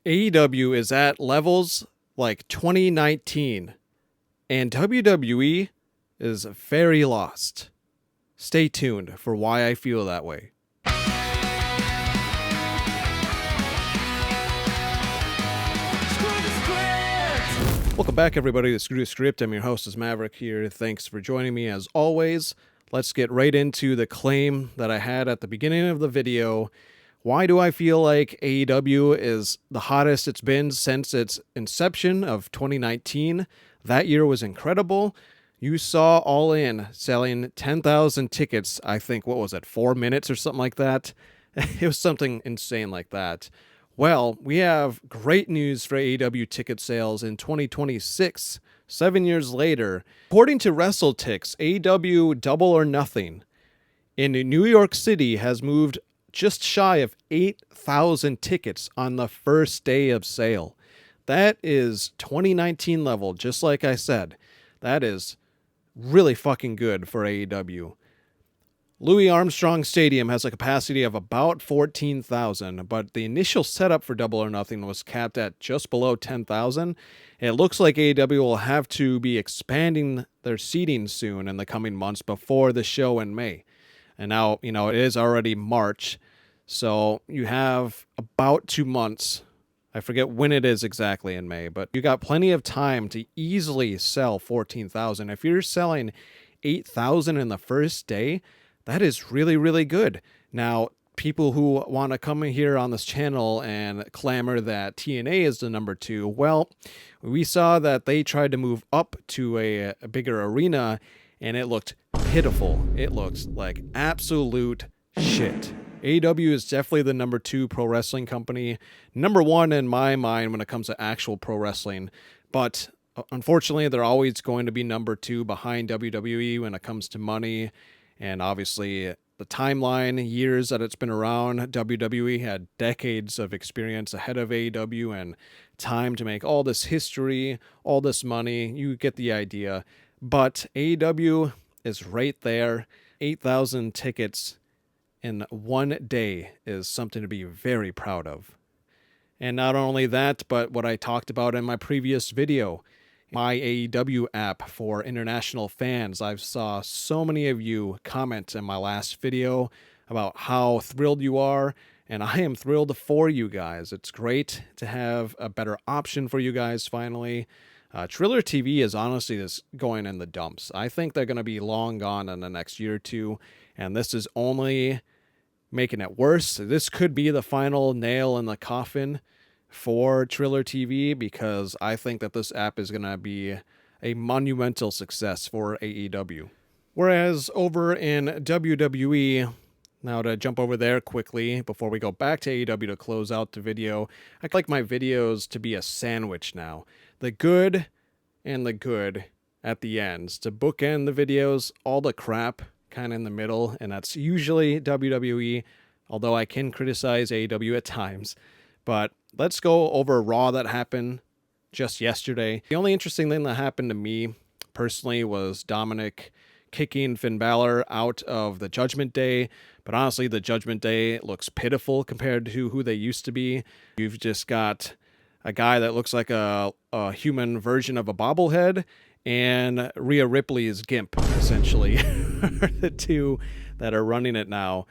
AEW is at levels like 2019, and WWE is very lost. Stay tuned for why I feel that way. Welcome back, everybody, to Screw the Script. I'm your host, is Maverick here. Thanks for joining me as always. Let's get right into the claim that I had at the beginning of the video. Why do I feel like AEW is the hottest it's been since its inception of 2019? That year was incredible. You saw All In selling 10,000 tickets, I think, what was it, 4 minutes or something like that? It was something insane like that. Well, we have great news for AEW ticket sales in 2026, 7 years later. According to WrestleTix, AEW Double or Nothing in New York City has moved just shy of 8,000 tickets on the first day of sale. That is 2019 level, just like I said. That is really fucking good for AEW. Louis Armstrong Stadium has a capacity of about 14,000, but the initial setup for Double or Nothing was capped at just below 10,000. It looks like AEW will have to be expanding their seating soon in the coming months before the show in May. And now, it is already March, so you have about 2 months. I forget when it is exactly in May, but you got plenty of time to easily sell 14,000. If you're selling 8,000 in the first day, that is really, really good. Now, people who want to come in here on this channel and clamor that TNA is the number 2, well, we saw that they tried to move up to a bigger arena, and it looked pitiful. It looks like absolute shit. AEW is definitely the number 2 pro wrestling company. Number 1 in my mind when it comes to actual pro wrestling. But unfortunately, they're always going to be number 2 behind WWE when it comes to money. And obviously, the timeline, years that it's been around, WWE had decades of experience ahead of AEW and time to make all this history, all this money. You get the idea. But AEW is right there. 8,000 tickets in one day is something to be very proud of. And not only that, but what I talked about in my previous video, my AEW app for international fans. I saw so many of you comment in my last video about how thrilled you are, and I am thrilled for you guys. It's great to have a better option for you guys finally. Triller TV is honestly just going in the dumps. I think they're going to be long gone in the next year or two, and this is only making it worse. This could be the final nail in the coffin for Triller TV, because I think that this app is going to be a monumental success for AEW. Whereas over in WWE, now to jump over there quickly before we go back to AEW to close out the video, I like my videos to be a sandwich now. The good and the good at the ends. To bookend the videos, all the crap kind of in the middle, and that's usually WWE, although I can criticize AEW at times. But let's go over Raw that happened just yesterday. The only interesting thing that happened to me personally was Dominic kicking Finn Balor out of the Judgment Day. But honestly, the Judgment Day looks pitiful compared to who they used to be. You've just got a guy that looks like a human version of a bobblehead, and Rhea Ripley's Gimp, essentially, are the two that are running it now.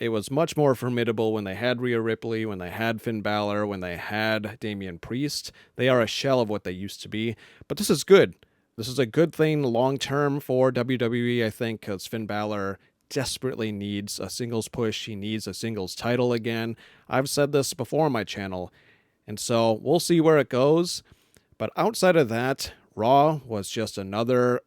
It was much more formidable when they had Rhea Ripley, when they had Finn Balor, when they had Damian Priest. They are a shell of what they used to be. But this is good. This is a good thing long-term for WWE, I think, because Finn Balor desperately needs a singles push. He needs a singles title again. I've said this before on my channel. And so we'll see where it goes. But outside of that, Raw was just another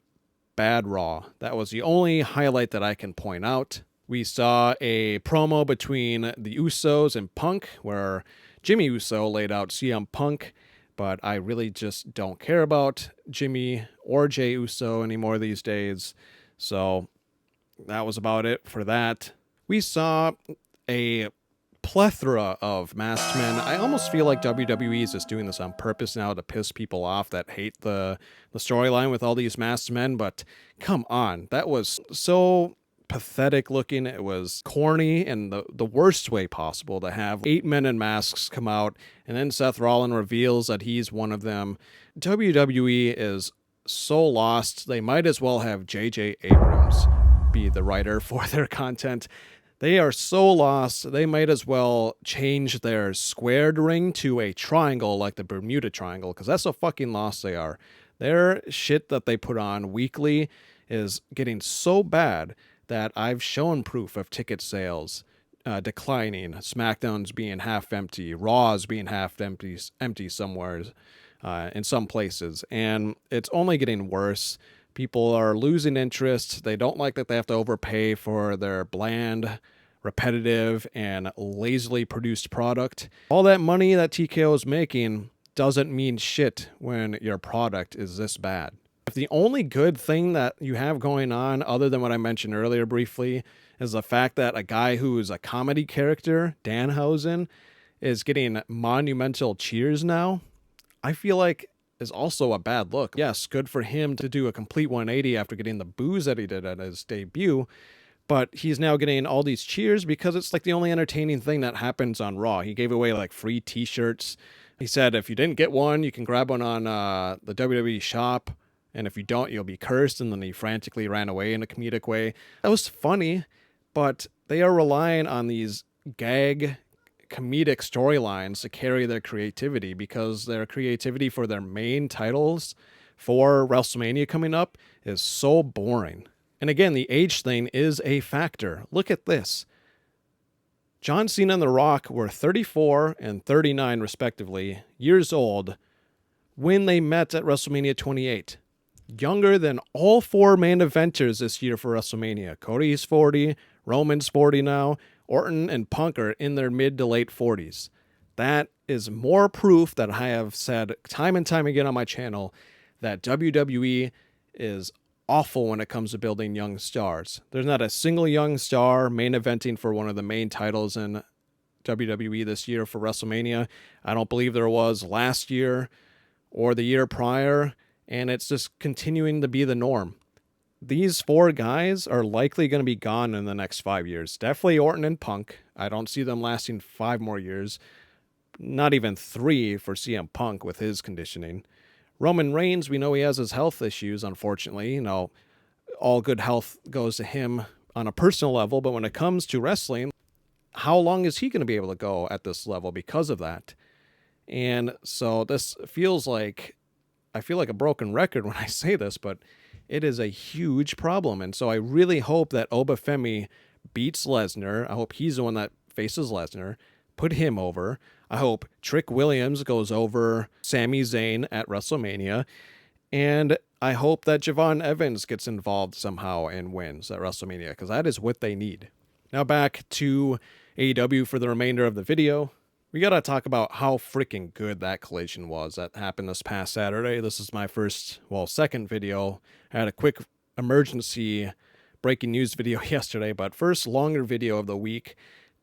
bad Raw. That was the only highlight that I can point out. We saw a promo between the Usos and Punk where Jimmy Uso laid out CM Punk, but I really just don't care about Jimmy or Jey Uso anymore these days. So that was about it for that. We saw a plethora of masked men. I almost feel like WWE is just doing this on purpose now to piss people off that hate the storyline with all these masked men, but come on. That was so pathetic looking. It was corny in the worst way possible to have 8 men in masks come out, and then Seth Rollins reveals that he's one of them. WWE is so lost. They might as well have J.J. Abrams be the writer for their content. They are so lost, they might as well change their squared ring to a triangle like the Bermuda Triangle, because that's how fucking lost they are. Their shit that they put on weekly is getting so bad that I've shown proof of ticket sales declining, SmackDown's being half empty, Raw's being half empty somewhere in some places, and it's only getting worse. People are losing interest. They don't like that they have to overpay for their bland, repetitive, and lazily produced product. All that money that TKO is making doesn't mean shit when your product is this bad. If the only good thing that you have going on, other than what I mentioned earlier briefly, is the fact that a guy who is a comedy character, Danhausen, is getting monumental cheers now, I feel like is also a bad look. Yes, good for him to do a complete 180 after getting the boos that he did at his debut, but he's now getting all these cheers because it's like the only entertaining thing that happens on Raw. He gave away like free t-shirts. He said if you didn't get one, you can grab one on the WWE shop, and if you don't, you'll be cursed. And then he frantically ran away in a comedic way. That was funny, but they are relying on these gag comedic storylines to carry their creativity, because their creativity for their main titles for WrestleMania coming up is so boring. And again, the age thing is a factor. Look at this. John Cena and The Rock were 34 and 39 respectively years old when they met at WrestleMania 28. Younger than all 4 main eventers this year for WrestleMania. Cody's 40, Roman's 40 now, Orton and Punk are in their mid to late 40s. That is more proof that I have said time and time again on my channel that WWE is awful when it comes to building young stars. There's not a single young star main eventing for one of the main titles in WWE this year for WrestleMania. I don't believe there was last year or the year prior, and it's just continuing to be the norm. These 4 guys are likely going to be gone in the next 5 years. Definitely Orton and Punk. I don't see them lasting 5 more years. Not even 3 for CM Punk with his conditioning. Roman Reigns, we know he has his health issues, unfortunately. You know, all good health goes to him on a personal level, but when it comes to wrestling, how long is he going to be able to go at this level because of that? And so this feels like, I feel like a broken record when I say this, but it is a huge problem. And so I really hope that Obafemi beats Lesnar. I hope he's the one that faces Lesnar. Put him over. I hope Trick Williams goes over Sami Zayn at WrestleMania. And I hope that Javon Evans gets involved somehow and wins at WrestleMania, because that is what they need. Now back to AEW for the remainder of the video. We got to talk about how freaking good that collision was that happened this past Saturday. This is my second video. I had a quick emergency breaking news video yesterday, but first longer video of the week.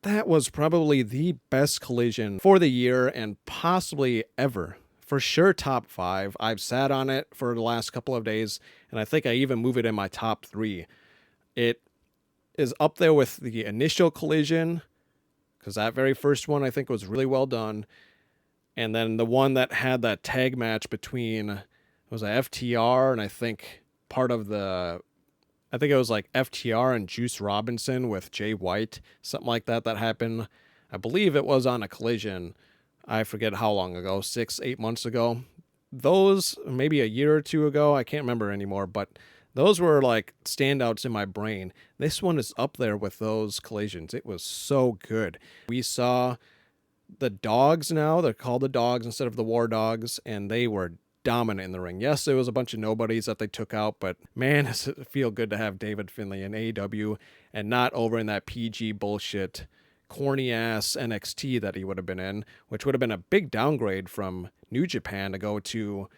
That was probably the best collision for the year and possibly ever. For sure, top 5. I've sat on it for the last couple of days, and I think I even move it in my top 3. It is up there with the initial collision, because that very first one I think was really well done. And then the one that had that tag match between, it was a FTR and I think it was like FTR and Juice Robinson with Jay White, something like that happened. I believe it was on a collision. I forget how long ago, 6-8 months ago. Those, maybe a year or 2 ago, I can't remember anymore, but those were like standouts in my brain. This one is up there with those collisions. It was so good. We saw the dogs now. They're called the dogs instead of the war dogs, and they were dominant in the ring. Yes, there was a bunch of nobodies that they took out, but man, does it feel good to have David Finlay in AEW and not over in that PG bullshit, corny ass NXT that he would have been in, which would have been a big downgrade from New Japan to go to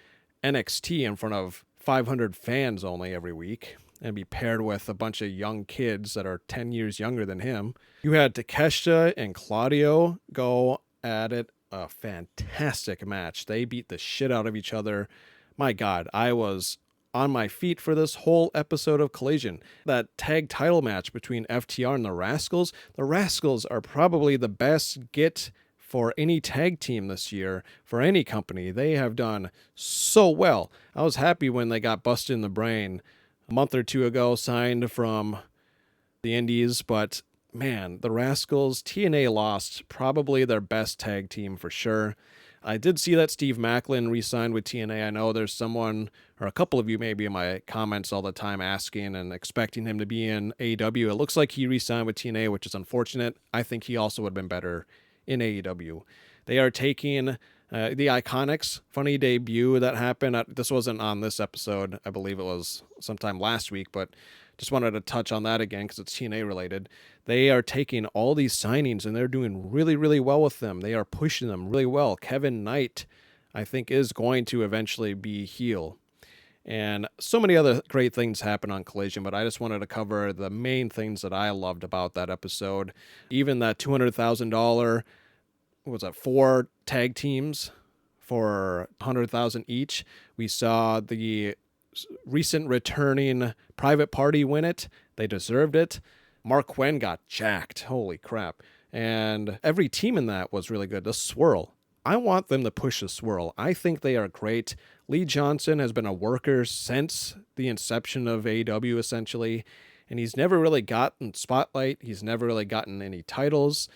NXT in front of 500 fans only every week and be paired with a bunch of young kids that are 10 years younger than him. You had Takeshita and Claudio go at it. A fantastic match. They beat the shit out of each other. My God, I was on my feet for this whole episode of Collision. That tag title match between FTR and the Rascals. The Rascals are probably the best get for any tag team this year, for any company. They have done so well. I was happy when they got Busted in the Brain a month or two ago, signed from the Indies, but man, the Rascals, TNA lost probably their best tag team for sure. I did see that Steve Macklin re-signed with TNA. I know there's someone, or a couple of you maybe in my comments all the time asking and expecting him to be in AEW. It looks like he re-signed with TNA, which is unfortunate. I think he also would have been better in AEW. They are taking the Iconics, funny debut that happened. This wasn't on this episode. I believe it was sometime last week, but just wanted to touch on that again because it's TNA related. They are taking all these signings and they're doing really, really well with them. They are pushing them really well. Kevin Knight, I think, is going to eventually be heel. And so many other great things happen on Collision, but I just wanted to cover the main things that I loved about that episode. Even that $200,000, what was that, 4 tag teams for $100,000 each. We saw the recent returning Private Party win it. They deserved it. Mark Quinn got jacked. Holy crap. And every team in that was really good. The Swirl. I want them to push the Swirl. I think they are great. Lee Johnson has been a worker since the inception of AEW, essentially, and he's never really gotten spotlight. He's never really gotten any titles.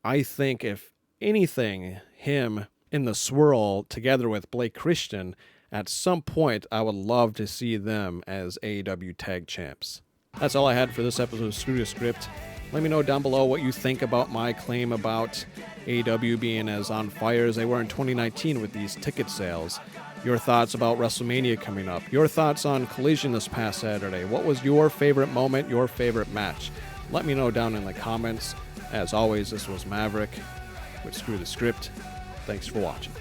I think, if anything, him in the Swirl together with Blake Christian, at some point, I would love to see them as AEW tag champs. That's all I had for this episode of Screw the Script. Let me know down below what you think about my claim about AEW being as on fire as they were in 2019 with these ticket sales. Your thoughts about WrestleMania coming up. Your thoughts on Collision this past Saturday. What was your favorite moment, your favorite match? Let me know down in the comments. As always, this was Maverick with Screw the Script. Thanks for watching.